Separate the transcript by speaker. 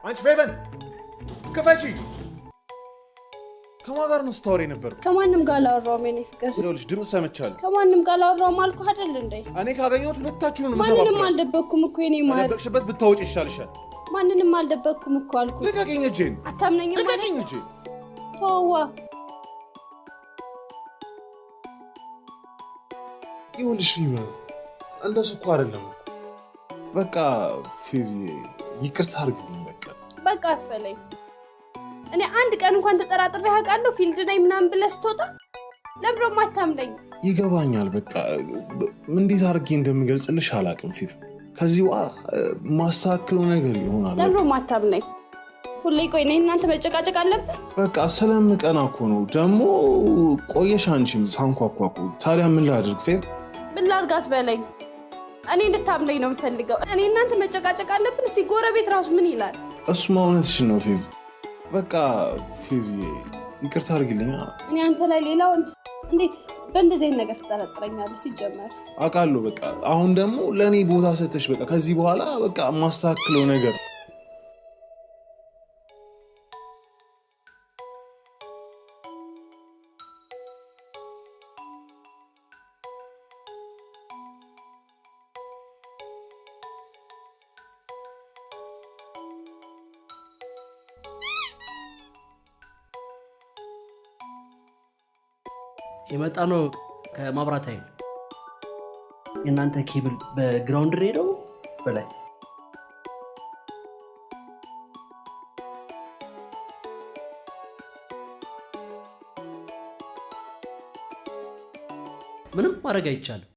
Speaker 1: አንቺ ፌቨን ክፈቺ። ከማን ጋር ነው ስታወሪ ነበር?
Speaker 2: ከማንም ጋር አላወራሁም የኔ ፍቅር።
Speaker 1: ይኸውልሽ ድምፅ ሰምቻለሁ።
Speaker 2: ከማንም ጋር አላወራሁም አልኩህ አይደል እንዴ?
Speaker 1: እኔ ካገኘሁት ሁለታችሁንም መሰባበር።
Speaker 2: ማንንም አልደበቅኩም እኮ የኔ ማር።
Speaker 1: ደበቅሽበት ብታወጪ ይሻልሻል።
Speaker 2: ማንንም አልደበቅኩም እኮ አልኩህ።
Speaker 1: ልቀቂኝ እጄን።
Speaker 2: አታምነኝም ማለት
Speaker 1: ልቀቂኝ እጄን።
Speaker 2: ተዋ።
Speaker 1: ይኸውልሽ ፊቨ እንደሱ እኮ አይደለም። በቃ ፊቪ ይቅርታ አድርግልኝ።
Speaker 2: በቃ አትበለኝ። እኔ አንድ ቀን እንኳን ተጠራጥሬ አውቃለሁ ፊልድ ነኝ ምናምን ብለህ ስትወጣ? ለምሮ ማታምነኝ?
Speaker 1: ይገባኛል። በቃ እንዴት አድርጌ እንደምገልጽልሽ አላውቅም ፊቭ። ከዚህ በኋላ ማስተካከለው ነገር ይሆናል።
Speaker 2: ለምሮ ማታምነኝ? ሁሌ ቆይ ነኝ እናንተ መጨቃጨቅ አለብን?
Speaker 1: በቃ ስለምቀና እኮ ነው። ደግሞ ቆየሽ አንቺም ሳንኳኳኩ። ታዲያ ምን ላድርግ ፊቭ?
Speaker 2: ምን ላድርግ አትበለኝ። እኔ እንድታምነኝ ነው የምፈልገው። እኔ እናንተ መጨቃጨቅ አለብን? እስቲ ጎረቤት ራሱ ምን ይላል?
Speaker 1: እሱማ እውነትሽን ነው ፊቭ። በቃ ፊቭ ይቅርታ አድርግልኝ።
Speaker 2: እኔ አንተ ላይ ሌላው እንዴት በእንደዚህ አይነት ነገር ትጠረጥረኛለህ? ሲጀመር
Speaker 1: አውቃለሁ። በቃ አሁን ደግሞ ለእኔ ቦታ ሰተሽ በቃ ከዚህ በኋላ በቃ ማስተካከለው ነገር
Speaker 3: የመጣ ነው ከማብራት ኃይል። የእናንተ ኬብል በግራውንድ ሬዲዮ በላይ ምንም ማድረግ አይቻልም።